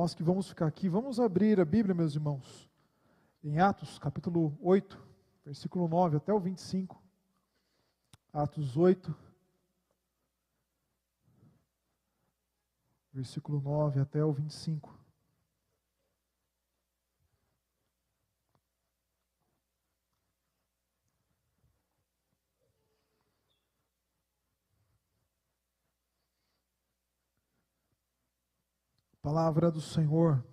Nós que vamos ficar aqui, vamos abrir a Bíblia, meus irmãos, em Atos, capítulo 8, versículo 9 até o 25. Atos 8, versículo 9 até o 25. A palavra do Senhor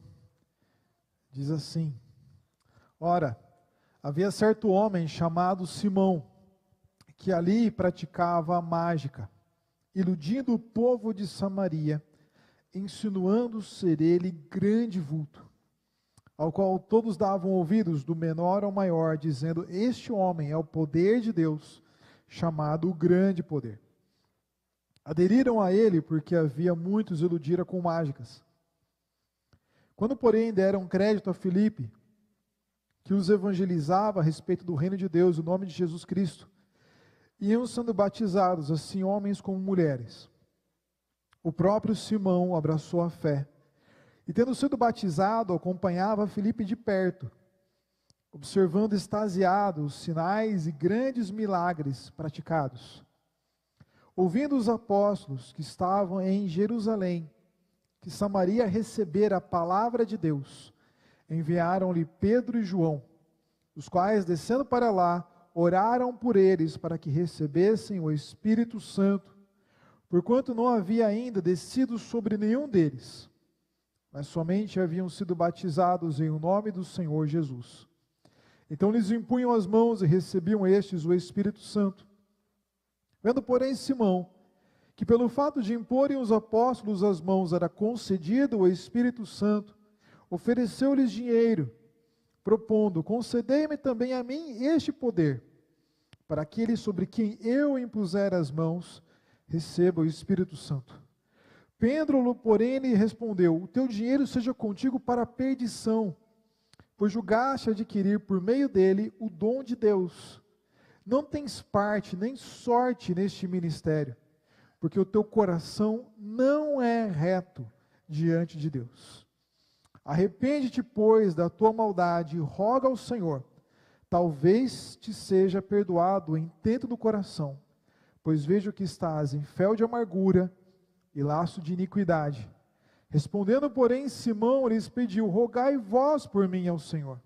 diz assim: Ora, havia certo homem chamado Simão, que ali praticava a mágica, iludindo o povo de Samaria, insinuando ser ele grande vulto, ao qual todos davam ouvidos, do menor ao maior, dizendo: Este homem é o poder de Deus, chamado o grande poder. Aderiram a ele porque havia muitos iludira com mágicas. Quando, porém, deram crédito a Filipe, que os evangelizava a respeito do reino de Deus, o nome de Jesus Cristo, iam sendo batizados, assim homens como mulheres. O próprio Simão abraçou a fé, e tendo sido batizado, acompanhava Filipe de perto, observando extasiado os sinais e grandes milagres praticados. Ouvindo os apóstolos que estavam em Jerusalém, que Samaria recebera a palavra de Deus, enviaram-lhe Pedro e João, os quais, descendo para lá, oraram por eles para que recebessem o Espírito Santo, porquanto não havia ainda descido sobre nenhum deles, mas somente haviam sido batizados em o nome do Senhor Jesus. Então lhes impunham as mãos e recebiam estes o Espírito Santo. Vendo, porém, Simão, que pelo fato de imporem os apóstolos as mãos era concedido o Espírito Santo, ofereceu-lhes dinheiro, propondo: concedei-me também a mim este poder, para aquele sobre quem eu impuser as mãos, receba o Espírito Santo. Pedro, porém, lhe respondeu: o teu dinheiro seja contigo para a perdição, pois julgaste adquirir por meio dele o dom de Deus. Não tens parte nem sorte neste ministério, porque o teu coração não é reto diante de Deus. Arrepende-te, pois, da tua maldade e roga ao Senhor, talvez te seja perdoado o intento do coração, pois vejo que estás em fel de amargura e laço de iniquidade. Respondendo, porém, Simão lhes pediu: rogai vós por mim ao Senhor,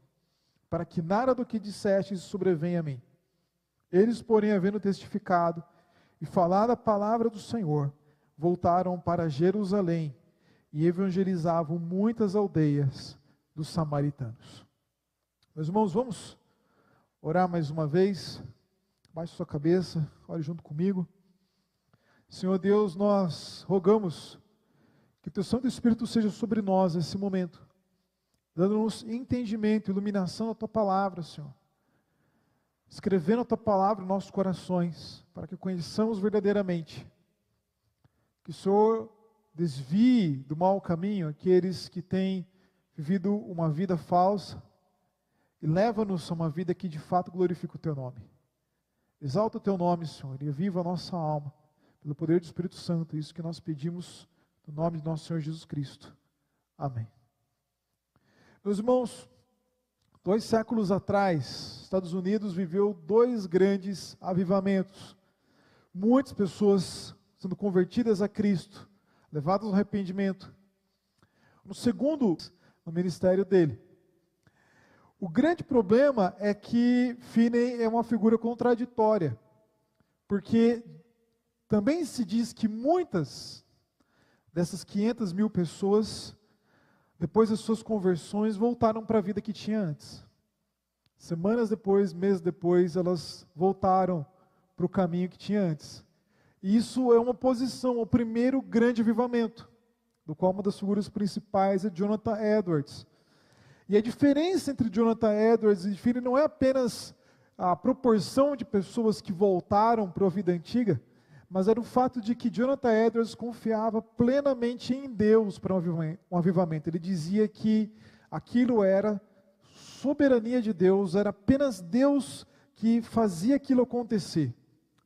para que nada do que dissestes sobrevenha a mim. Eles, porém, havendo testificado e falado a palavra do Senhor, voltaram para Jerusalém e evangelizavam muitas aldeias dos samaritanos. Meus irmãos, vamos orar mais uma vez. Baixe sua cabeça, ore junto comigo. Senhor Deus, nós rogamos que o teu Santo Espírito seja sobre nós nesse momento, dando-nos entendimento, iluminação da tua palavra, Senhor. Escrevendo a tua palavra em nossos corações, para que conheçamos verdadeiramente. Que o Senhor desvie do mau caminho aqueles que têm vivido uma vida falsa e leva-nos a uma vida que de fato glorifica o teu nome. Exalta o teu nome, Senhor, e aviva a nossa alma pelo poder do Espírito Santo. Isso que nós pedimos no nome de nosso Senhor Jesus Cristo. Amém. Meus irmãos, 2 séculos atrás, Estados Unidos viveu 2 grandes avivamentos. Muitas pessoas sendo convertidas a Cristo, levadas ao arrependimento. No segundo, no ministério dele. O grande problema é que Finney é uma figura contraditória, porque também se diz que muitas dessas 500 mil pessoas, depois das suas conversões, voltaram para a vida que tinha antes. Semanas depois, meses depois, elas voltaram para o caminho que tinha antes. E isso é uma oposição ao primeiro grande avivamento, do qual uma das figuras principais é Jonathan Edwards. E a diferença entre Jonathan Edwards e Finney não é apenas a proporção de pessoas que voltaram para a vida antiga, mas era o fato de que Jonathan Edwards confiava plenamente em Deus para um avivamento. Ele dizia que aquilo era soberania de Deus, era apenas Deus que fazia aquilo acontecer.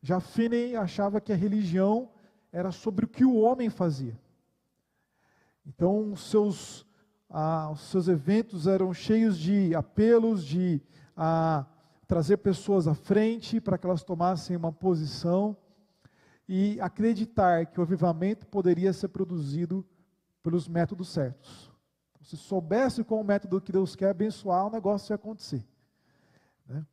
Já Finney achava que a religião era sobre o que o homem fazia. Então, seus os seus eventos eram cheios de apelos, de trazer pessoas à frente para que elas tomassem uma posição e acreditar que o avivamento poderia ser produzido pelos métodos certos. Se soubesse qual o método que Deus quer abençoar, o negócio ia acontecer, né?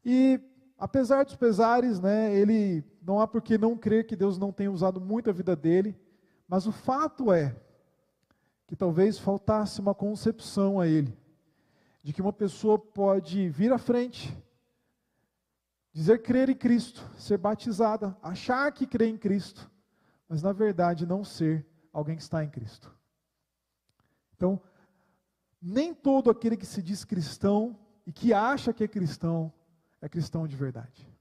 E apesar dos pesares, né, ele não há por que não crer que Deus não tenha usado muito a vida dele, mas o fato é que talvez faltasse uma concepção a ele, de que uma pessoa pode vir à frente, dizer crer em Cristo, ser batizada, achar que crê em Cristo, mas na verdade não ser alguém que está em Cristo. Então, nem todo aquele que se diz cristão e que acha que é cristão de verdade.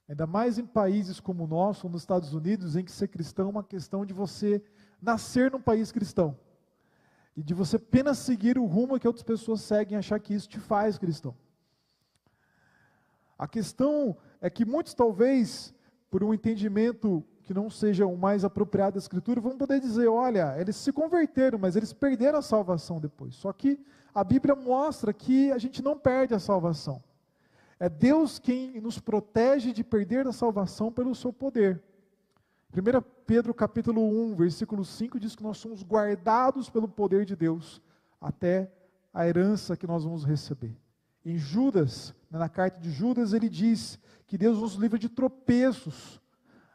Ainda mais em países como o nosso, ou nos Estados Unidos, em que ser cristão é uma questão de você nascer num país cristão. E de você apenas seguir o rumo que outras pessoas seguem e achar que isso te faz cristão. A questão é que muitos talvez, por um entendimento que não seja o mais apropriado da Escritura, vão poder dizer, olha, eles se converteram, mas eles perderam a salvação depois. Só que a Bíblia mostra que a gente não perde a salvação. É Deus quem nos protege de perder a salvação pelo seu poder. 1 Pedro capítulo 1, versículo 5 diz que nós somos guardados pelo poder de Deus até a herança que nós vamos receber. Em Judas, na carta de Judas, ele diz que Deus nos livra de tropeços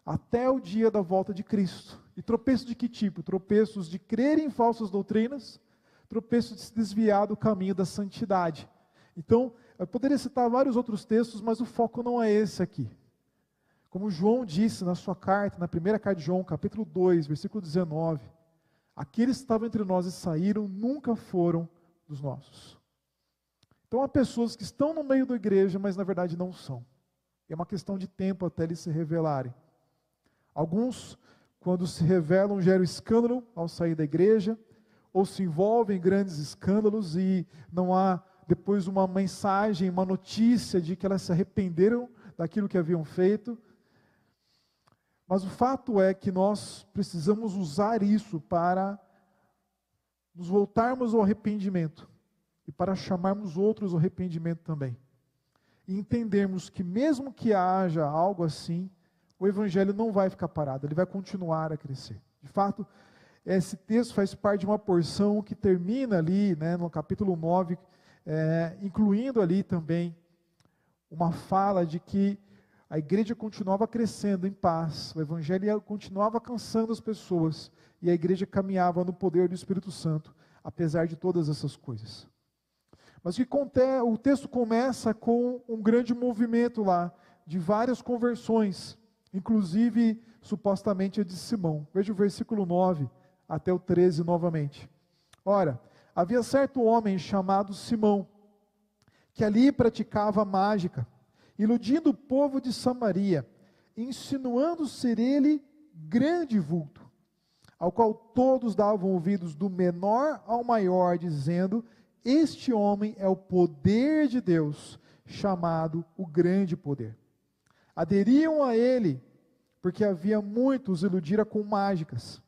até o dia da volta de Cristo. E tropeços de que tipo? Tropeços de crer em falsas doutrinas, tropeços de se desviar do caminho da santidade. Então, eu poderia citar vários outros textos, mas o foco não é esse aqui. Como João disse na sua carta, na primeira carta de João, capítulo 2, versículo 19, aqueles que estavam entre nós e saíram nunca foram dos nossos. Então há pessoas que estão no meio da igreja, mas na verdade não são. É uma questão de tempo até eles se revelarem. Alguns, quando se revelam, geram escândalo ao sair da igreja, ou se envolvem em grandes escândalos e não há depois uma mensagem, uma notícia de que elas se arrependeram daquilo que haviam feito. Mas o fato é que nós precisamos usar isso para nos voltarmos ao arrependimento e para chamarmos outros ao arrependimento também. E entendermos que mesmo que haja algo assim, o Evangelho não vai ficar parado, ele vai continuar a crescer. De fato, esse texto faz parte de uma porção que termina ali, né, no capítulo 9, incluindo ali também uma fala de que a igreja continuava crescendo em paz, o Evangelho continuava alcançando as pessoas, e a igreja caminhava no poder do Espírito Santo, apesar de todas essas coisas. Mas o texto começa com um grande movimento lá, de várias conversões, inclusive, supostamente, a de Simão. Veja o versículo 9 até o 13 novamente. Ora, havia certo homem chamado Simão, que ali praticava mágica, iludindo o povo de Samaria, insinuando ser ele grande vulto, ao qual todos davam ouvidos do menor ao maior, dizendo: este homem é o poder de Deus, chamado o grande poder. Aderiam a ele, porque havia muitos iludira com mágicas.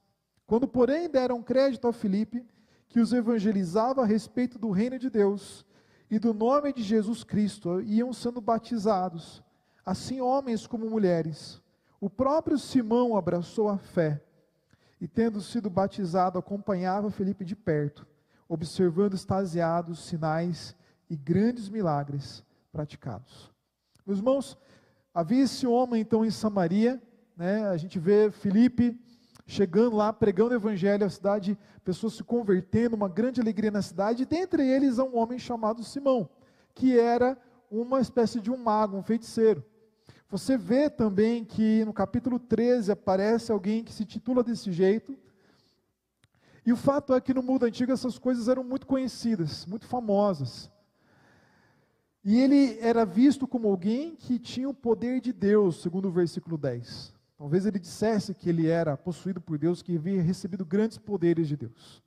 Quando, porém, deram crédito a Filipe, que os evangelizava a respeito do reino de Deus, e do nome de Jesus Cristo, iam sendo batizados, assim homens como mulheres. O próprio Simão abraçou a fé, e tendo sido batizado, acompanhava Filipe de perto, observando extasiados sinais e grandes milagres praticados. Meus irmãos, havia esse homem então em Samaria, né? A gente vê Filipe chegando lá, pregando o evangelho à cidade, pessoas se convertendo, uma grande alegria na cidade, e dentre eles há um homem chamado Simão, que era uma espécie de um mago, um feiticeiro. Você vê também que no capítulo 13 aparece alguém que se titula desse jeito, e o fato é que no mundo antigo essas coisas eram muito conhecidas, muito famosas. E ele era visto como alguém que tinha o poder de Deus, segundo o versículo 10. Talvez ele dissesse que ele era possuído por Deus, que havia recebido grandes poderes de Deus.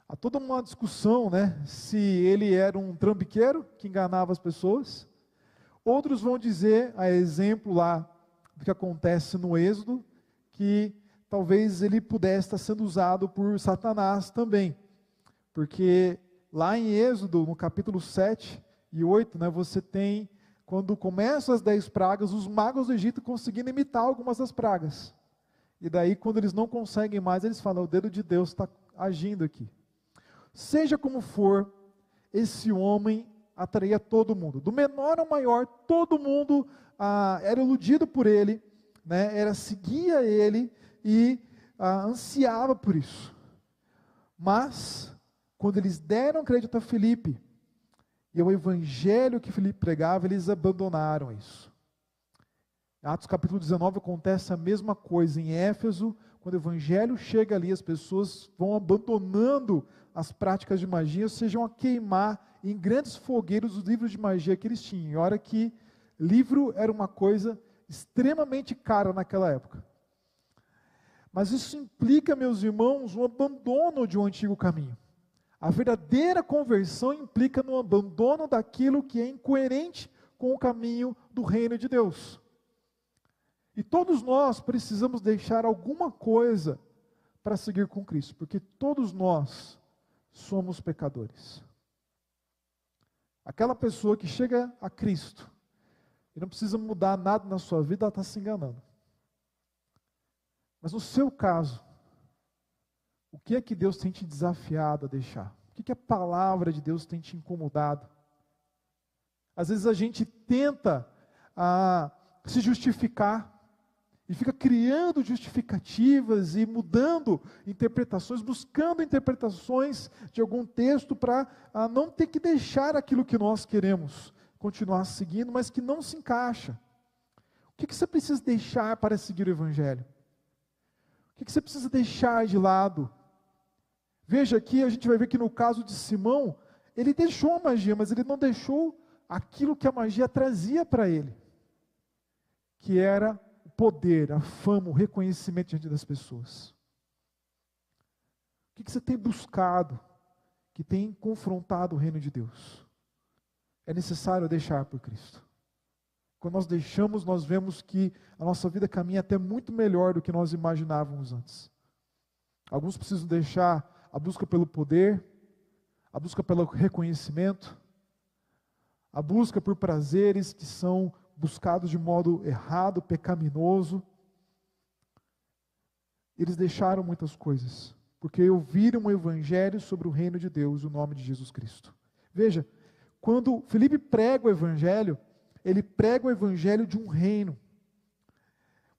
Há toda uma discussão, né, se ele era um trambiqueiro que enganava as pessoas. Outros vão dizer, a exemplo lá do que acontece no Êxodo, que talvez ele pudesse estar sendo usado por Satanás também, Porque lá em Êxodo, no capítulo 7 e 8, né, você tem, quando começam as 10 pragas, os magos do Egito conseguindo imitar algumas das pragas. E daí, quando eles não conseguem mais, eles falam, o dedo de Deus está agindo aqui. Seja como for, esse homem atraía todo mundo. Do menor ao maior, todo mundo era iludido por ele, né, seguia ele e ansiava por isso. Mas, quando eles deram crédito a Filipe, e ao evangelho que Filipe pregava, eles abandonaram isso. Em Atos capítulo 19 acontece a mesma coisa. Em Éfeso, quando o evangelho chega ali, as pessoas vão abandonando as práticas de magia, ou seja, a queimar em grandes fogueiros os livros de magia que eles tinham. E hora que livro era uma coisa extremamente cara naquela época. Mas isso implica, meus irmãos, um abandono de um antigo caminho. A verdadeira conversão implica no abandono daquilo que é incoerente com o caminho do reino de Deus. E todos nós precisamos deixar alguma coisa para seguir com Cristo, porque todos nós somos pecadores. Aquela pessoa que chega a Cristo e não precisa mudar nada na sua vida, ela está se enganando. Mas no seu caso, o que é que Deus tem te desafiado a deixar? O que a palavra de Deus tem te incomodado? Às vezes a gente tenta se justificar e fica criando justificativas e mudando interpretações, buscando interpretações de algum texto para não ter que deixar aquilo que nós queremos continuar seguindo, mas que não se encaixa. O que você precisa deixar para seguir o Evangelho? O que você precisa deixar de lado? Veja aqui, a gente vai ver que no caso de Simão, ele deixou a magia, mas ele não deixou aquilo que a magia trazia para ele, que era o poder, a fama, o reconhecimento diante das pessoas. O que você tem buscado, que tem confrontado o reino de Deus? É necessário deixar por Cristo. Quando nós deixamos, nós vemos que a nossa vida caminha até muito melhor do que nós imaginávamos antes. Alguns precisam deixar a busca pelo poder, a busca pelo reconhecimento, a busca por prazeres que são buscados de modo errado, pecaminoso. Eles deixaram muitas coisas, porque ouviram o evangelho sobre o reino de Deus, o nome de Jesus Cristo. Veja, quando Filipe prega o evangelho, ele prega o evangelho de um reino.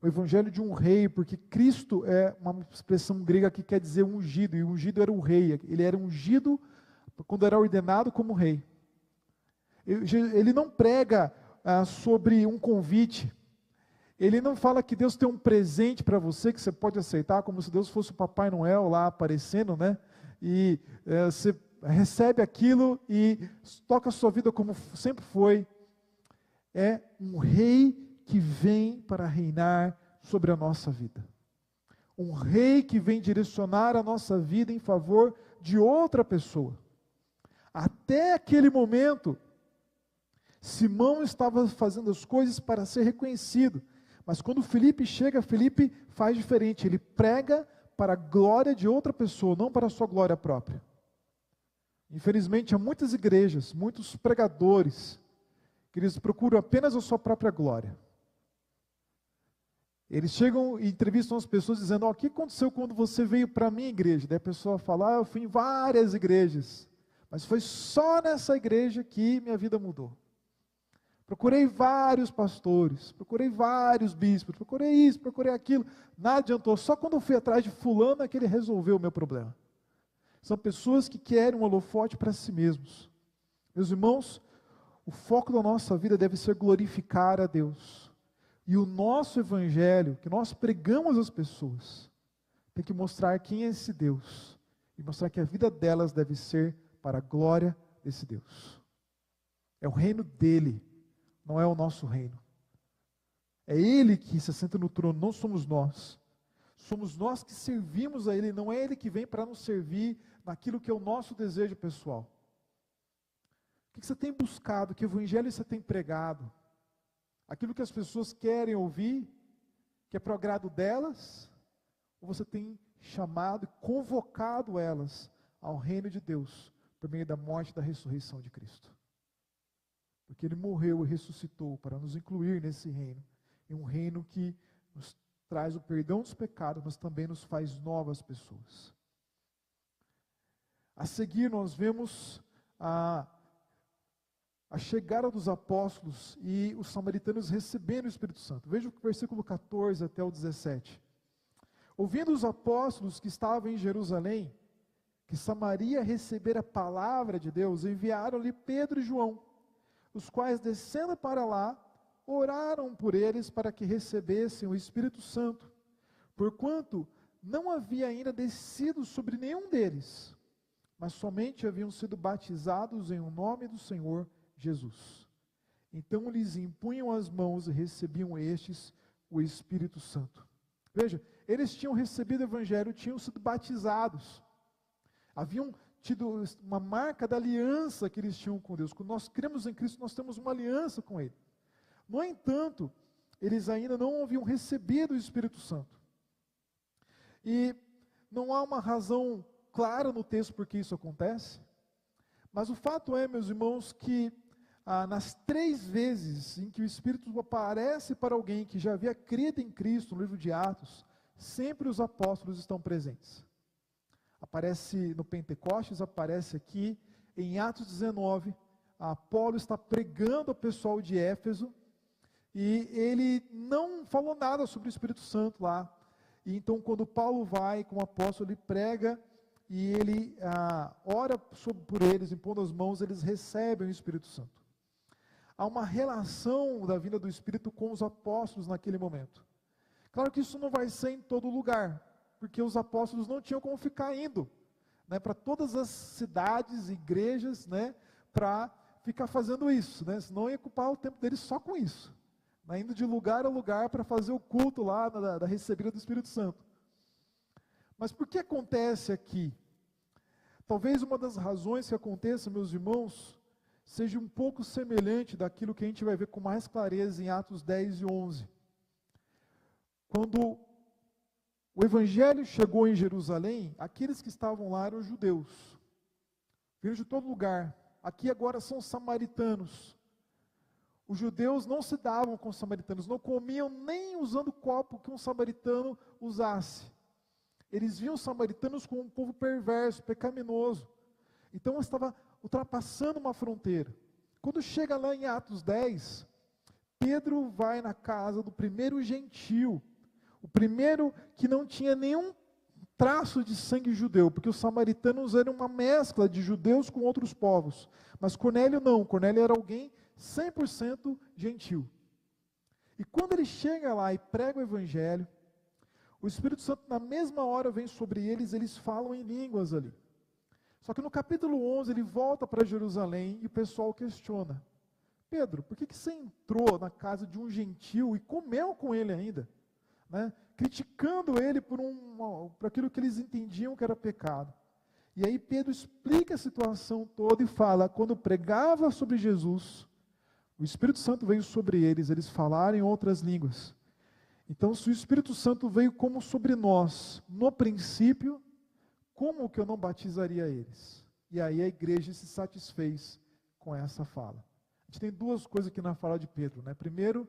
O evangelho de um rei, porque Cristo é uma expressão grega que quer dizer ungido, e o ungido era o rei, ele era ungido quando era ordenado como rei. Ele não prega sobre um convite, ele não fala que Deus tem um presente para você que você pode aceitar, como se Deus fosse o Papai Noel lá aparecendo, né? E você recebe aquilo e toca a sua vida como sempre foi. É um rei que vem para reinar sobre a nossa vida. Um rei que vem direcionar a nossa vida em favor de outra pessoa. Até aquele momento, Simão estava fazendo as coisas para ser reconhecido. Mas quando Filipe chega, Filipe faz diferente. Ele prega para a glória de outra pessoa, não para a sua glória própria. Infelizmente, há muitas igrejas, muitos pregadores, que eles procuram apenas a sua própria glória. Eles chegam e entrevistam as pessoas dizendo, o que aconteceu quando você veio para a minha igreja? Daí a pessoa fala, eu fui em várias igrejas, mas foi só nessa igreja que minha vida mudou. Procurei vários pastores, procurei vários bispos, procurei isso, procurei aquilo, nada adiantou, só quando eu fui atrás de fulano é que ele resolveu o meu problema. São pessoas que querem um holofote para si mesmos. Meus irmãos, o foco da nossa vida deve ser glorificar a Deus. E o nosso evangelho, que nós pregamos às pessoas, tem que mostrar quem é esse Deus. E mostrar que a vida delas deve ser para a glória desse Deus. É o reino dele, não é o nosso reino. É ele que se assenta no trono, não somos nós. Somos nós que servimos a ele, não é ele que vem para nos servir naquilo que é o nosso desejo pessoal. O que você tem buscado? Que evangelho você tem pregado? Aquilo que as pessoas querem ouvir, que é para o agrado delas? Ou você tem chamado e convocado elas ao reino de Deus por meio da morte e da ressurreição de Cristo. Porque Ele morreu e ressuscitou para nos incluir nesse reino, em um reino que nos traz o perdão dos pecados, mas também nos faz novas pessoas. A seguir nós vemos a chegada dos apóstolos e os samaritanos recebendo o Espírito Santo. Veja o versículo 14 até o 17. Ouvindo os apóstolos que estavam em Jerusalém, que Samaria recebera a palavra de Deus, enviaram-lhe Pedro e João, os quais, descendo para lá, oraram por eles para que recebessem o Espírito Santo, porquanto não havia ainda descido sobre nenhum deles, mas somente haviam sido batizados em o nome do Senhor Jesus. Então lhes impunham as mãos e recebiam estes o Espírito Santo. Veja, eles tinham recebido o Evangelho, tinham sido batizados, haviam tido uma marca da aliança que eles tinham com Deus. Quando nós cremos em Cristo, nós temos uma aliança com Ele. No entanto, eles ainda não haviam recebido o Espírito Santo. E não há uma razão clara no texto por que isso acontece, mas o fato é, meus irmãos, que nas 3 vezes em que o Espírito aparece para alguém que já havia crido em Cristo, no livro de Atos, sempre os apóstolos estão presentes. Aparece no Pentecostes, aparece aqui em Atos 19, Apolo está pregando ao pessoal de Éfeso, e ele não falou nada sobre o Espírito Santo lá. E então quando Paulo vai como apóstolo, ele prega, e ele ora por eles, impondo as mãos, eles recebem o Espírito Santo. Há uma relação da vinda do Espírito com os apóstolos naquele momento. Claro que isso não vai ser em todo lugar, porque os apóstolos não tinham como ficar indo, né, para todas as cidades, igrejas, né, para ficar fazendo isso, né, senão ia ocupar o tempo deles só com isso, né, indo de lugar a lugar para fazer o culto lá da recebida do Espírito Santo. Mas por que acontece aqui? Talvez uma das razões que aconteça, meus irmãos, seja um pouco semelhante daquilo que a gente vai ver com mais clareza em Atos 10 e 11. Quando o Evangelho chegou em Jerusalém, aqueles que estavam lá eram judeus, vinham de todo lugar. Aqui agora são samaritanos. Os judeus não se davam com os samaritanos, não comiam nem usando o copo que um samaritano usasse. Eles viam os samaritanos como um povo perverso, pecaminoso. Então estava ultrapassando uma fronteira. Quando chega lá em Atos 10, Pedro vai na casa do primeiro gentil, o primeiro que não tinha nenhum traço de sangue judeu, porque os samaritanos eram uma mescla de judeus com outros povos, mas Cornélio não, Cornélio era alguém 100% gentil. E quando ele chega lá e prega o Evangelho, o Espírito Santo na mesma hora vem sobre eles, eles falam em línguas ali. Só que no capítulo 11 ele volta para Jerusalém e o pessoal questiona: Pedro, por que você entrou na casa de um gentil e comeu com ele ainda? Né? Criticando ele por aquilo que eles entendiam que era pecado. E aí Pedro explica a situação toda e fala: quando pregava sobre Jesus, o Espírito Santo veio sobre eles, eles falaram em outras línguas. Então, se o Espírito Santo veio como sobre nós, no princípio, como que eu não batizaria eles? E aí a igreja se satisfez com essa fala. A gente tem 2 coisas aqui na fala de Pedro, né? Primeiro,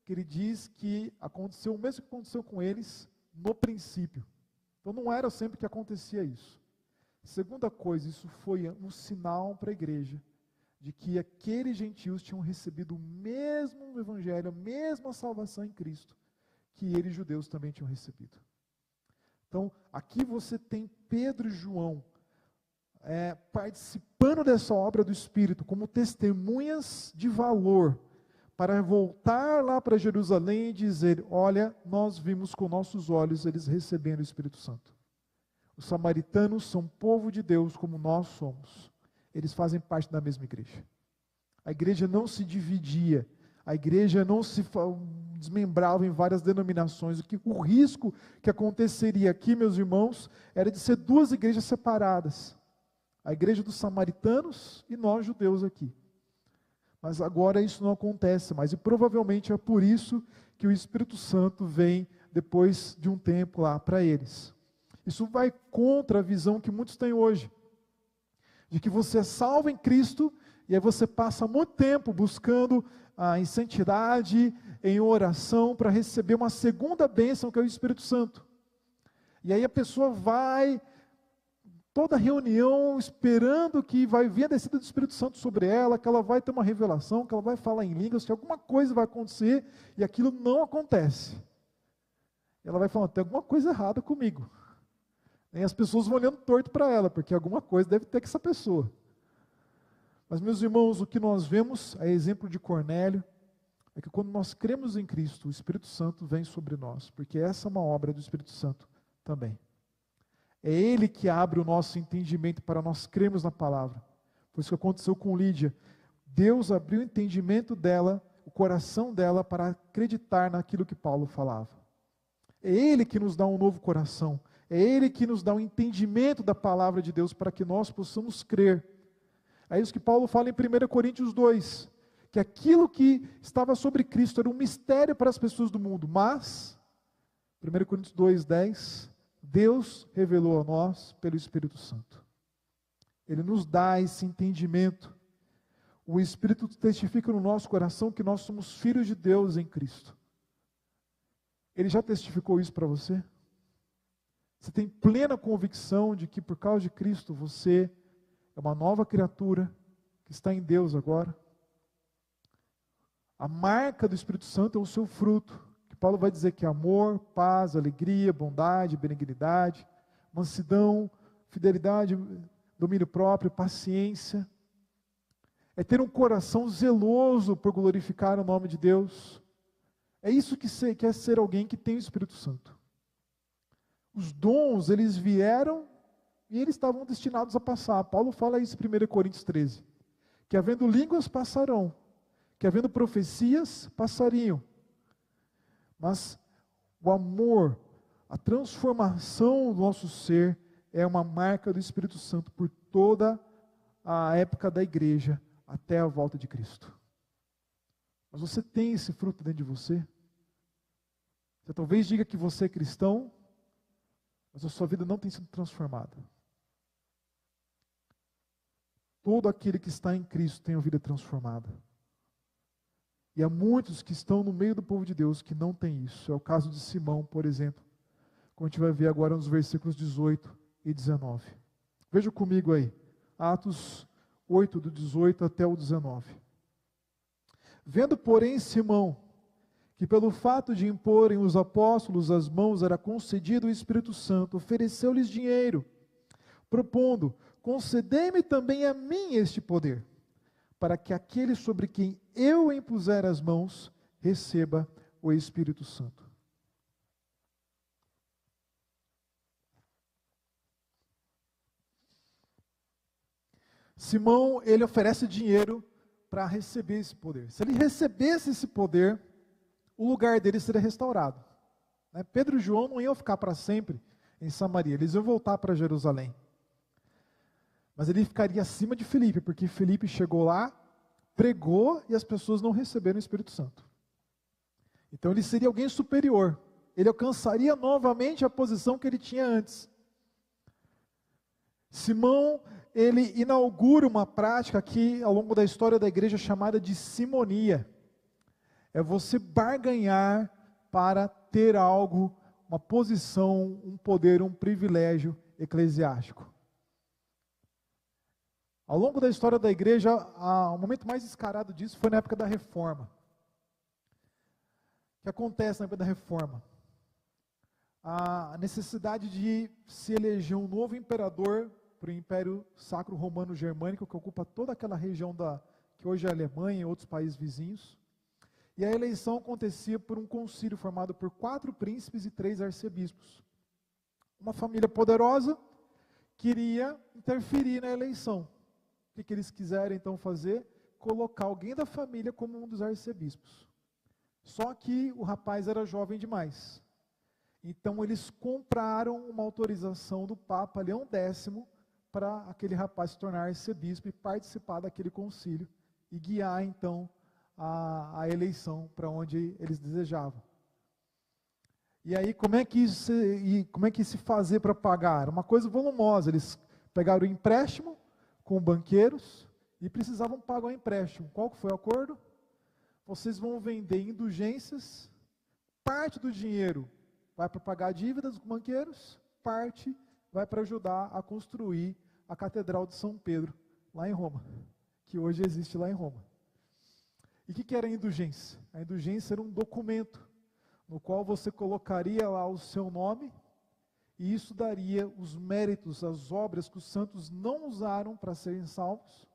que ele diz que aconteceu o mesmo que aconteceu com eles no princípio. Então não era sempre que acontecia isso. Segunda coisa, isso foi um sinal para a igreja de que aqueles gentios tinham recebido o mesmo evangelho, a mesma salvação em Cristo, que eles judeus também tinham recebido. Então, aqui você tem Pedro e João participando dessa obra do Espírito como testemunhas de valor, para voltar lá para Jerusalém e dizer: olha, nós vimos com nossos olhos eles recebendo o Espírito Santo. Os samaritanos são povo de Deus como nós somos. Eles fazem parte da mesma igreja. A igreja não se dividia, a igreja não se desmembrava em várias denominações. O risco que aconteceria aqui, meus irmãos, era de ser 2 igrejas separadas. A igreja dos samaritanos e nós judeus aqui. Mas agora isso não acontece mais, e provavelmente é por isso que o Espírito Santo vem depois de um tempo lá para eles. Isso vai contra a visão que muitos têm hoje. de que você é salvo em Cristo, e aí você passa muito tempo buscando em santidade, em oração, para receber uma segunda bênção, que é o Espírito Santo. E aí a pessoa vai, toda reunião, esperando que vai vir a descida do Espírito Santo sobre ela, que ela vai ter uma revelação, que ela vai falar em línguas, que alguma coisa vai acontecer, e aquilo não acontece. Ela vai falando, tem alguma coisa errada comigo. E as pessoas vão olhando torto para ela, porque alguma coisa deve ter com essa pessoa. Mas, meus irmãos, o que nós vemos, a exemplo de Cornélio, é que quando nós cremos em Cristo, o Espírito Santo vem sobre nós, porque essa é uma obra do Espírito Santo também. É Ele que abre o nosso entendimento para nós crermos na palavra. Foi isso que aconteceu com Lídia. Deus abriu o entendimento dela, o coração dela, para acreditar naquilo que Paulo falava. É Ele que nos dá um novo coração. É Ele que nos dá um entendimento da palavra de Deus para que nós possamos crer. É isso que Paulo fala em 1 Coríntios 2, que aquilo que estava sobre Cristo era um mistério para as pessoas do mundo, mas, 1 Coríntios 2, 10, Deus revelou a nós pelo Espírito Santo. Ele nos dá esse entendimento. O Espírito testifica no nosso coração que nós somos filhos de Deus em Cristo. Ele já testificou isso para você? Você tem plena convicção de que por causa de Cristo você é uma nova criatura que está em Deus agora? A marca do Espírito Santo é o seu fruto, que Paulo vai dizer que é amor, paz, alegria, bondade, benignidade, mansidão, fidelidade, domínio próprio, paciência. É ter um coração zeloso por glorificar o nome de Deus. É isso que quer ser alguém que tem o Espírito Santo. Os dons, eles vieram e eles estavam destinados a passar. Paulo fala isso em 1 Coríntios 13. Que havendo línguas passarão, que havendo profecias passariam. Mas o amor, a transformação do nosso ser é uma marca do Espírito Santo por toda a época da igreja até a volta de Cristo. Mas você tem esse fruto dentro de você? Você talvez diga que você é cristão, mas a sua vida não tem sido transformada. Todo aquele que está em Cristo tem a vida transformada. E há muitos que estão no meio do povo de Deus que não tem isso. É o caso de Simão, por exemplo, como a gente vai ver agora nos versículos 18 e 19. Veja comigo aí, Atos 8, do 18 até o 19. Vendo, porém, Simão, que pelo fato de imporem os apóstolos as mãos era concedido o Espírito Santo, ofereceu-lhes dinheiro, propondo, concedei-me também a mim este poder, para que aquele sobre quem eu impuser as mãos, receba o Espírito Santo. Simão, ele oferece dinheiro para receber esse poder. Se ele recebesse esse poder, o lugar dele seria restaurado. Pedro e João não iam ficar para sempre em Samaria, eles iam voltar para Jerusalém. Mas ele ficaria acima de Filipe, porque Filipe chegou lá, pregou e as pessoas não receberam o Espírito Santo. Então ele seria alguém superior. Ele alcançaria novamente a posição que ele tinha antes. Simão, ele inaugura uma prática aqui ao longo da história da igreja chamada de simonia. É você barganhar para ter algo, uma posição, um poder, um privilégio eclesiástico. Ao longo da história da igreja, o momento mais descarado disso foi na época da Reforma. O que acontece na época da Reforma? A necessidade de se eleger um novo imperador para o Império Sacro Romano Germânico, que ocupa toda aquela região que hoje é a Alemanha e outros países vizinhos. E a eleição acontecia por um concílio formado por 4 príncipes e 3 arcebispos. Uma família poderosa queria interferir na eleição. O que eles quiseram então fazer? Colocar alguém da família como um dos arcebispos. Só que o rapaz era jovem demais. Então eles compraram uma autorização do Papa Leão X para aquele rapaz se tornar arcebispo e participar daquele concílio e guiar então a eleição para onde eles desejavam. E aí como é que se fazer para pagar? Uma coisa volumosa. Eles pegaram o empréstimo, com banqueiros e precisavam pagar um empréstimo. Qual que foi o acordo? Vocês vão vender indulgências, parte do dinheiro vai para pagar dívidas com banqueiros, parte vai para ajudar a construir a Catedral de São Pedro, lá em Roma, que hoje existe lá em Roma. E o que era a indulgência? A indulgência era um documento no qual você colocaria lá o seu nome, e isso daria os méritos, as obras que os santos não usaram para serem salvos,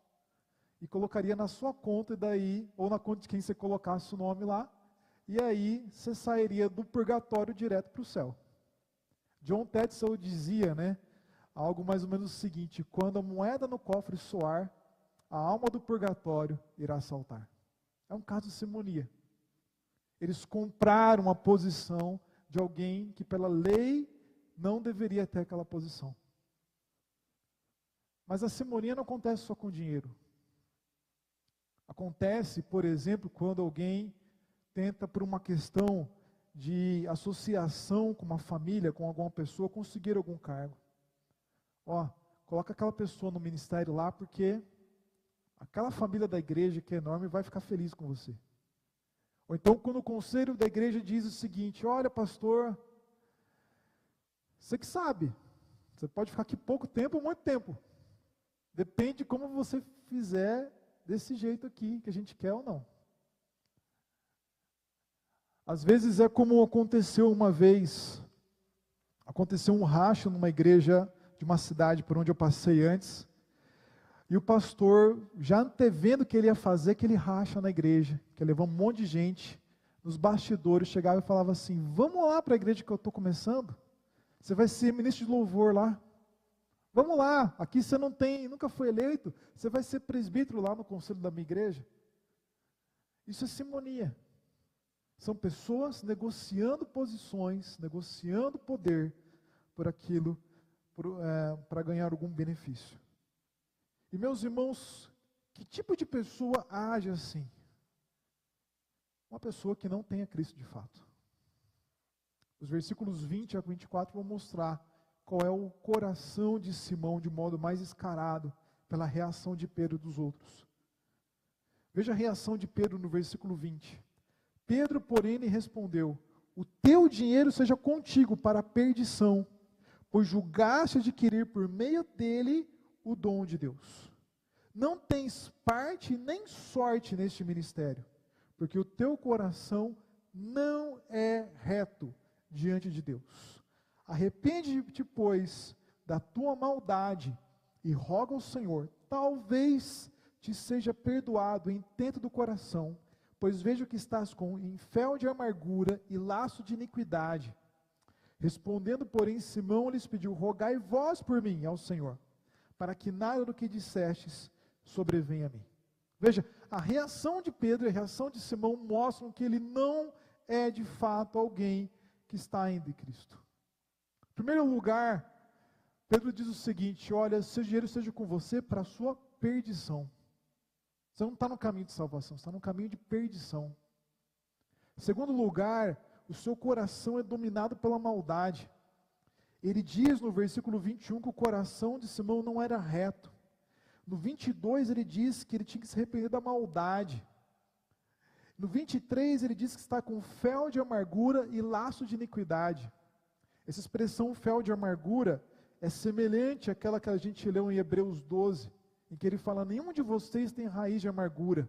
e colocaria na sua conta, e daí, ou na conta de quem você colocasse o nome lá, e aí você sairia do purgatório direto para o céu. John Tetzel dizia, algo mais ou menos o seguinte: quando a moeda no cofre soar, a alma do purgatório irá saltar. É um caso de simonia. Eles compraram a posição de alguém que pela lei não deveria ter aquela posição. Mas a simonia não acontece só com dinheiro. Acontece, por exemplo, quando alguém tenta, por uma questão de associação com uma família, com alguma pessoa, conseguir algum cargo. Coloca aquela pessoa no ministério lá, porque aquela família da igreja, que é enorme, vai ficar feliz com você. Ou então, quando o conselho da igreja diz o seguinte: olha, pastor, você que sabe, você pode ficar aqui pouco tempo ou muito tempo. Depende de como você fizer desse jeito aqui, que a gente quer ou não. Às vezes é como aconteceu uma vez, aconteceu um racha numa igreja de uma cidade por onde eu passei antes, e o pastor, já antevendo o que ele ia fazer, aquele racha na igreja, que levou um monte de gente, nos bastidores, chegava e falava assim: vamos lá para a igreja que eu estou começando, você vai ser ministro de louvor lá, vamos lá, aqui você nunca foi eleito, você vai ser presbítero lá no conselho da minha igreja. Isso é simonia. São pessoas negociando posições, negociando poder por aquilo, para ganhar algum benefício. E meus irmãos, que tipo de pessoa age assim? Uma pessoa que não tem a Cristo de fato. Os versículos 20 a 24 vão mostrar qual é o coração de Simão de modo mais escarado pela reação de Pedro e dos outros. Veja a reação de Pedro no versículo 20. Pedro, porém, lhe respondeu: o teu dinheiro seja contigo para a perdição, pois julgaste adquirir por meio dele o dom de Deus. Não tens parte nem sorte neste ministério, porque o teu coração não é reto diante de Deus. Arrepende-te, pois, da tua maldade e roga ao Senhor, talvez te seja perdoado o intento do coração, pois vejo que estás com enfel de amargura e laço de iniquidade. Respondendo, porém, Simão lhes pediu: rogai vós por mim ao Senhor, para que nada do que dissestes sobrevenha a mim. Veja, a reação de Pedro e a reação de Simão mostram que ele não é de fato alguém que está indo em Cristo. Em primeiro lugar, Pedro diz o seguinte: olha, seu dinheiro seja com você para a sua perdição. Você não está no caminho de salvação, você está no caminho de perdição. Em segundo lugar, o seu coração é dominado pela maldade. Ele diz no versículo 21 que o coração de Simão não era reto. No 22 ele diz que ele tinha que se arrepender da maldade. No 23 ele diz que está com fel de amargura e laço de iniquidade. Essa expressão fel de amargura é semelhante àquela que a gente leu em Hebreus 12, em que ele fala: nenhum de vocês tem raiz de amargura.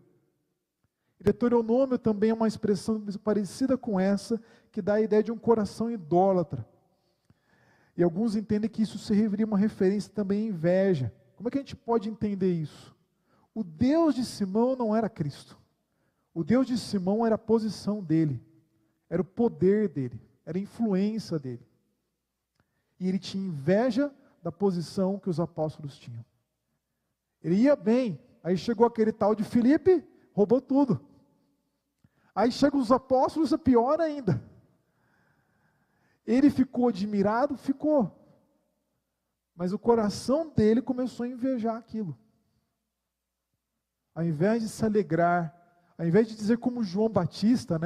Deuteronômio também é uma expressão parecida com essa, que dá a ideia de um coração idólatra. E alguns entendem que isso se referia a uma referência também à inveja. Como é que a gente pode entender isso? O Deus de Simão não era Cristo. O Deus de Simão era a posição dele, era o poder dele, era a influência dele. E ele tinha inveja da posição que os apóstolos tinham. Ele ia bem, aí chegou aquele tal de Filipe, roubou tudo. Aí chegam os apóstolos, é pior ainda. Ele ficou admirado? Ficou. Mas o coração dele começou a invejar aquilo. Ao invés de se alegrar, ao invés de dizer como João Batista,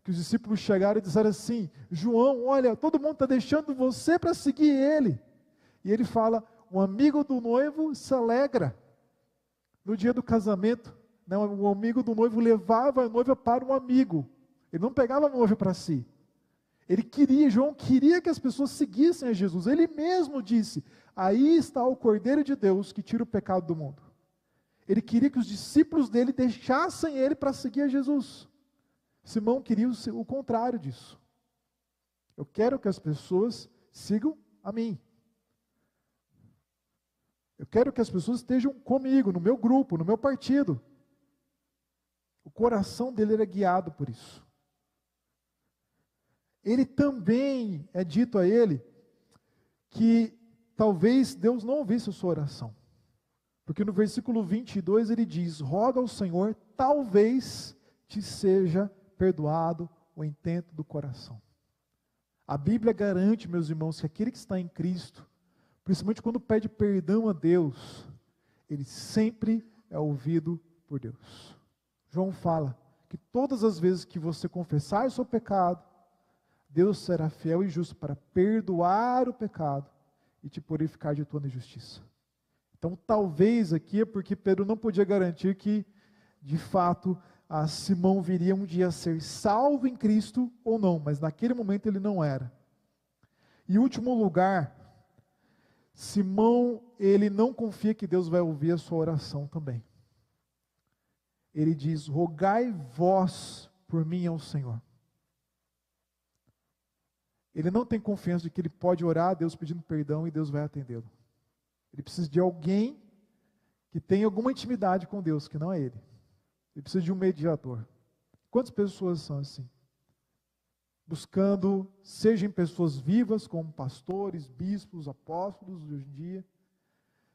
que os discípulos chegaram e disseram assim: João, olha, todo mundo está deixando você para seguir ele. E ele fala: o amigo do noivo se alegra. No dia do casamento, né, o amigo do noivo levava a noiva para um amigo. Ele não pegava a noiva para si. João queria que as pessoas seguissem a Jesus. Ele mesmo disse: aí está o Cordeiro de Deus que tira o pecado do mundo. Ele queria que os discípulos dele deixassem ele para seguir a Jesus. Simão queria o contrário disso. Eu quero que as pessoas sigam a mim. Eu quero que as pessoas estejam comigo, no meu grupo, no meu partido. O coração dele era guiado por isso. Ele também, é dito a ele, que talvez Deus não ouvisse a sua oração. Porque no versículo 22 ele diz: roga ao Senhor, talvez te seja perdoado o intento do coração. A Bíblia garante, meus irmãos, que aquele que está em Cristo, principalmente quando pede perdão a Deus, ele sempre é ouvido por Deus. João fala que todas as vezes que você confessar o seu pecado, Deus será fiel e justo para perdoar o pecado e te purificar de toda injustiça. Então, talvez aqui é porque Pedro não podia garantir que, de fato, Simão viria um dia a ser salvo em Cristo ou não, mas naquele momento ele não era. Em último lugar, Simão, ele não confia que Deus vai ouvir a sua oração também. Ele diz: rogai vós por mim ao Senhor. Ele não tem confiança de que ele pode orar a Deus pedindo perdão e Deus vai atendê-lo. Ele precisa de alguém que tenha alguma intimidade com Deus, que não é ele. Ele precisa de um mediador. Quantas pessoas são assim? Buscando, sejam pessoas vivas, como pastores, bispos, apóstolos de hoje em dia,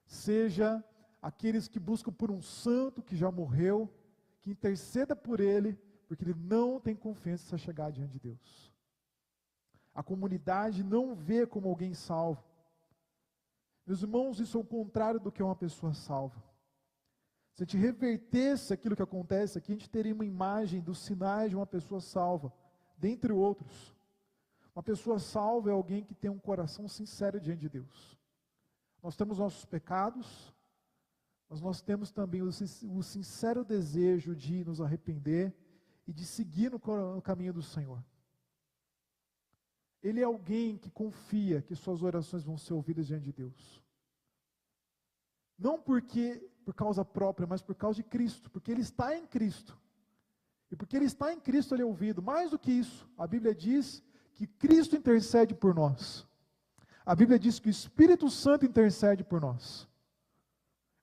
seja aqueles que buscam por um santo que já morreu, que interceda por ele, porque ele não tem confiança em chegar diante de Deus. A comunidade não vê como alguém salvo. Meus irmãos, isso é o contrário do que é uma pessoa salva. Se a gente revertesse aquilo que acontece aqui, a gente teria uma imagem dos sinais de uma pessoa salva, dentre outros. Uma pessoa salva é alguém que tem um coração sincero diante de Deus. Nós temos nossos pecados, mas nós temos também o sincero desejo de nos arrepender e de seguir no caminho do Senhor. Ele é alguém que confia que suas orações vão ser ouvidas diante de Deus. Não por causa própria, mas por causa de Cristo, porque ele está em Cristo. E porque ele está em Cristo, ele é ouvido. Mais do que isso, a Bíblia diz que Cristo intercede por nós. A Bíblia diz que o Espírito Santo intercede por nós.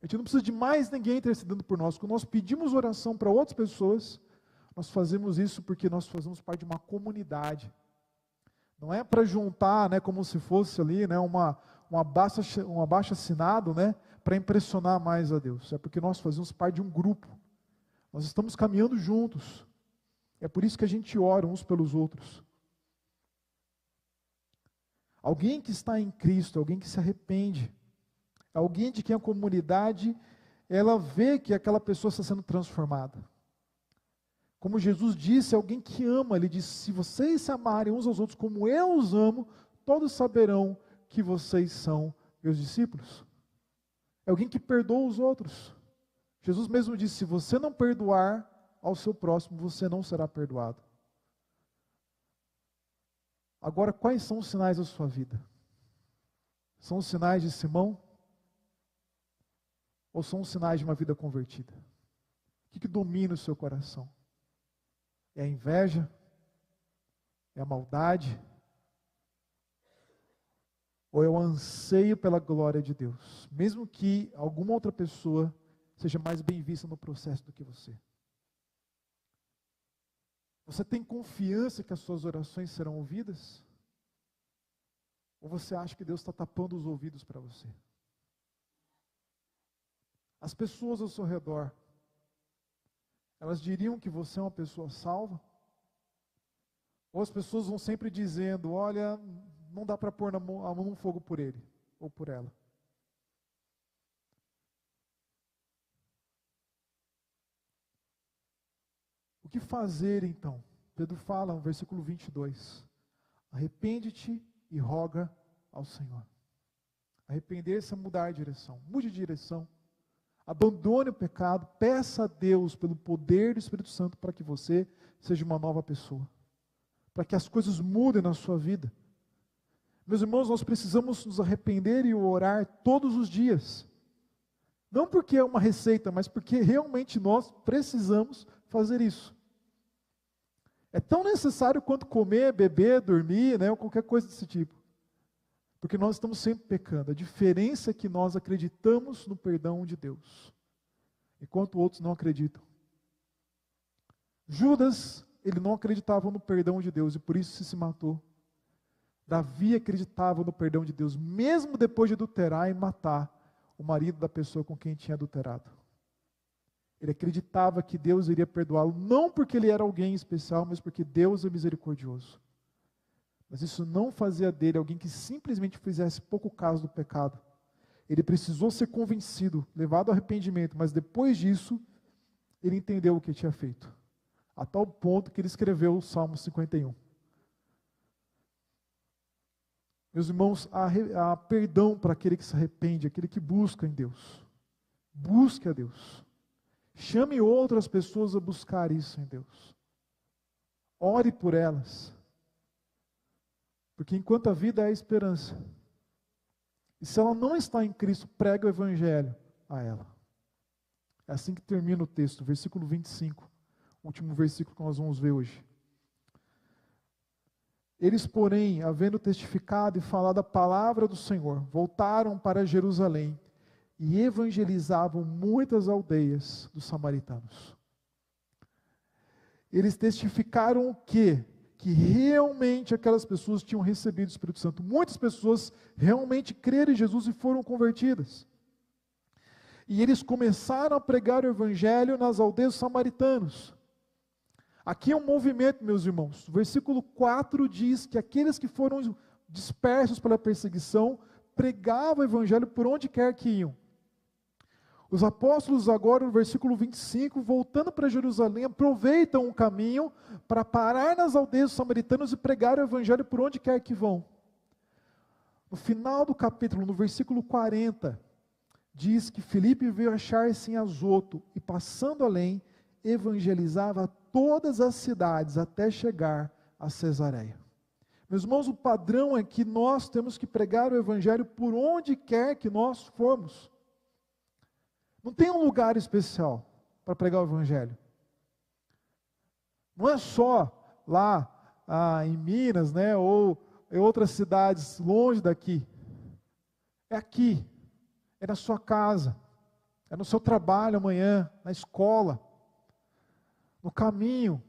A gente não precisa de mais ninguém intercedendo por nós. Quando nós pedimos oração para outras pessoas, nós fazemos isso porque nós fazemos parte de uma comunidade. Não é para juntar, né, como se fosse ali, né, um abaixo-assinado, né, para impressionar mais a Deus. É porque nós fazemos parte de um grupo. Nós estamos caminhando juntos. É por isso que a gente ora uns pelos outros. Alguém que está em Cristo, alguém que se arrepende, alguém de quem a comunidade, ela vê que aquela pessoa está sendo transformada. Como Jesus disse, alguém que ama, ele disse: se vocês se amarem uns aos outros como eu os amo, todos saberão que vocês são meus discípulos. É alguém que perdoa os outros. Jesus mesmo disse: se você não perdoar ao seu próximo, você não será perdoado. Agora, quais são os sinais da sua vida? São os sinais de Simão? Ou são os sinais de uma vida convertida? O que domina o seu coração? É a inveja? É a maldade? Ou é o anseio pela glória de Deus? Mesmo que alguma outra pessoa seja mais bem vista no processo do que você. Você tem confiança que as suas orações serão ouvidas? Ou você acha que Deus está tapando os ouvidos para você? As pessoas ao seu redor, elas diriam que você é uma pessoa salva? Ou as pessoas vão sempre dizendo: olha, não dá para pôr a mão no fogo por ele ou por ela? O que fazer então? Pedro fala no versículo 22. Arrepende-te e roga ao Senhor. Arrepender-se é mudar de direção. Mude de direção. Abandone o pecado, peça a Deus pelo poder do Espírito Santo para que você seja uma nova pessoa, para que as coisas mudem na sua vida. Meus irmãos, nós precisamos nos arrepender e orar todos os dias. Não porque é uma receita, mas porque realmente nós precisamos fazer isso. É tão necessário quanto comer, beber, dormir, né, ou qualquer coisa desse tipo. Porque nós estamos sempre pecando. A diferença é que nós acreditamos no perdão de Deus, enquanto outros não acreditam. Judas, ele não acreditava no perdão de Deus e por isso se matou. Davi acreditava no perdão de Deus, mesmo depois de adulterar e matar o marido da pessoa com quem tinha adulterado. Ele acreditava que Deus iria perdoá-lo, não porque ele era alguém especial, mas porque Deus é misericordioso. Mas isso não fazia dele alguém que simplesmente fizesse pouco caso do pecado. Ele precisou ser convencido, levado ao arrependimento, mas depois disso, ele entendeu o que tinha feito. A tal ponto que ele escreveu o Salmo 51. Meus irmãos, há perdão para aquele que se arrepende, aquele que busca em Deus. Busque a Deus. Chame outras pessoas a buscar isso em Deus. Ore por elas. Porque enquanto a vida é a esperança. E se ela não está em Cristo, prega o Evangelho a ela. É assim que termina o texto, versículo 25. Último versículo que nós vamos ver hoje. Eles, porém, havendo testificado e falado a palavra do Senhor, voltaram para Jerusalém e evangelizavam muitas aldeias dos samaritanos. Eles testificaram o quê? Que realmente aquelas pessoas tinham recebido o Espírito Santo. Muitas pessoas realmente creram em Jesus e foram convertidas. E eles começaram a pregar o Evangelho nas aldeias dos samaritanos. Aqui é um movimento, meus irmãos. O versículo 4 diz que aqueles que foram dispersos pela perseguição pregavam o Evangelho por onde quer que iam. Os apóstolos agora, no versículo 25, voltando para Jerusalém, aproveitam o caminho para parar nas aldeias dos samaritanos e pregar o Evangelho por onde quer que vão. No final do capítulo, no versículo 40, diz que Filipe veio achar-se em Azoto e passando além, evangelizava todas as cidades até chegar a Cesareia. Meus irmãos, o padrão é que nós temos que pregar o Evangelho por onde quer que nós formos. Não tem um lugar especial para pregar o Evangelho. Não é só lá em Minas, né, ou em outras cidades longe daqui. É aqui, é na sua casa, é no seu trabalho amanhã, na escola, no caminho,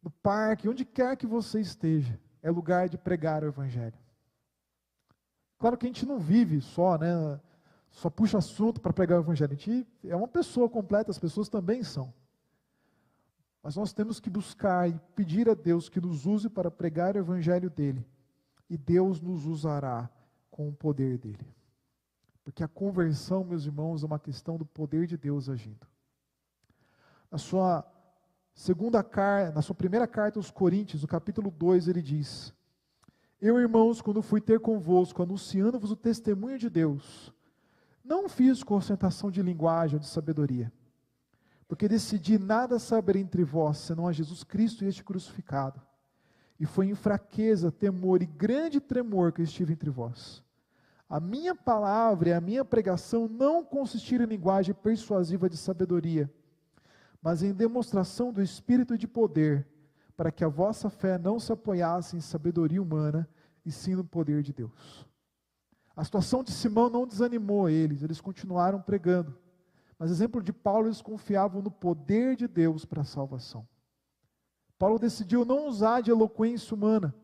no parque, onde quer que você esteja, é lugar de pregar o Evangelho. Claro que a gente não vive só, né, só puxa assunto para pregar o Evangelho. A gente é uma pessoa completa, as pessoas também são. Mas nós temos que buscar e pedir a Deus que nos use para pregar o Evangelho dEle. E Deus nos usará com o poder dEle. Porque a conversão, meus irmãos, é uma questão do poder de Deus agindo. Na sua primeira carta aos Coríntios, no capítulo 2, ele diz: Eu, irmãos, quando fui ter convosco, anunciando-vos o testemunho de Deus, não fiz com ostentação de linguagem ou de sabedoria, porque decidi nada saber entre vós, senão a Jesus Cristo e este crucificado. E foi em fraqueza, temor e grande tremor que eu estive entre vós. A minha palavra e a minha pregação não consistiram em linguagem persuasiva de sabedoria, mas em demonstração do Espírito e de poder, para que a vossa fé não se apoiasse em sabedoria humana, e sim no poder de Deus. A situação de Simão não desanimou eles continuaram pregando. Mas exemplo de Paulo, eles confiavam no poder de Deus para a salvação. Paulo decidiu não usar de eloquência humana.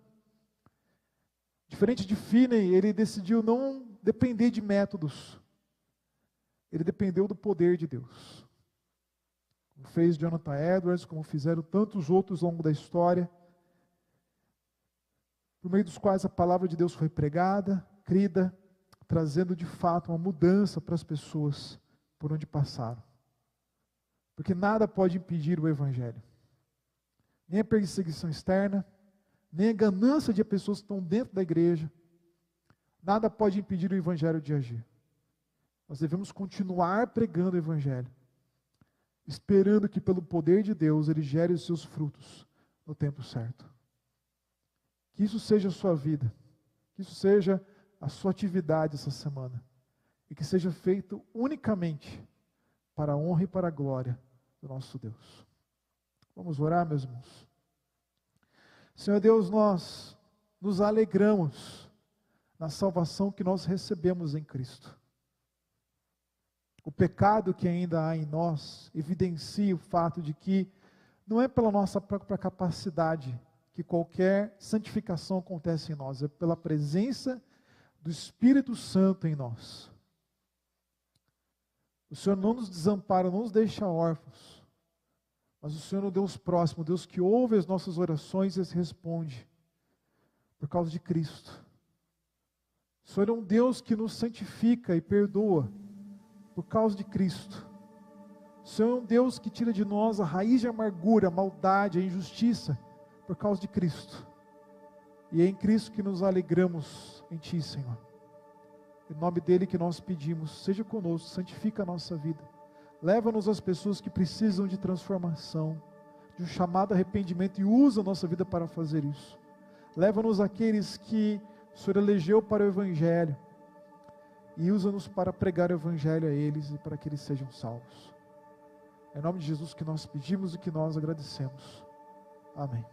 Diferente de Finney, ele decidiu não depender de métodos. Ele dependeu do poder de Deus. Como fez Jonathan Edwards, como fizeram tantos outros ao longo da história, por meio dos quais a palavra de Deus foi pregada, crida, trazendo de fato uma mudança para as pessoas por onde passaram. Porque nada pode impedir o Evangelho. Nem a perseguição externa, nem a ganância de pessoas que estão dentro da igreja. Nada pode impedir o Evangelho de agir. Nós devemos continuar pregando o Evangelho, esperando que pelo poder de Deus Ele gere os seus frutos no tempo certo. Que isso seja a sua vida, que isso seja a sua atividade essa semana, e que seja feito unicamente para a honra e para a glória do nosso Deus. Vamos orar, meus irmãos. Senhor Deus, nós nos alegramos na salvação que nós recebemos em Cristo. O pecado que ainda há em nós evidencia o fato de que não é pela nossa própria capacidade que qualquer santificação acontece em nós, é pela presença do Espírito Santo em nós. O Senhor não nos desampara, não nos deixa órfãos, mas o Senhor é um Deus próximo, Deus que ouve as nossas orações e as responde, por causa de Cristo. O Senhor é um Deus que nos santifica e perdoa, por causa de Cristo. O Senhor é um Deus que tira de nós a raiz de amargura, a maldade, a injustiça, por causa de Cristo. E é em Cristo que nos alegramos em Ti, Senhor. Em nome dEle que nós pedimos, seja conosco, santifica a nossa vida. Leva-nos às pessoas que precisam de transformação, de um chamado arrependimento, e usa a nossa vida para fazer isso. Leva-nos àqueles que o Senhor elegeu para o Evangelho, e usa-nos para pregar o Evangelho a eles e para que eles sejam salvos. É em nome de Jesus que nós pedimos e que nós agradecemos. Amém.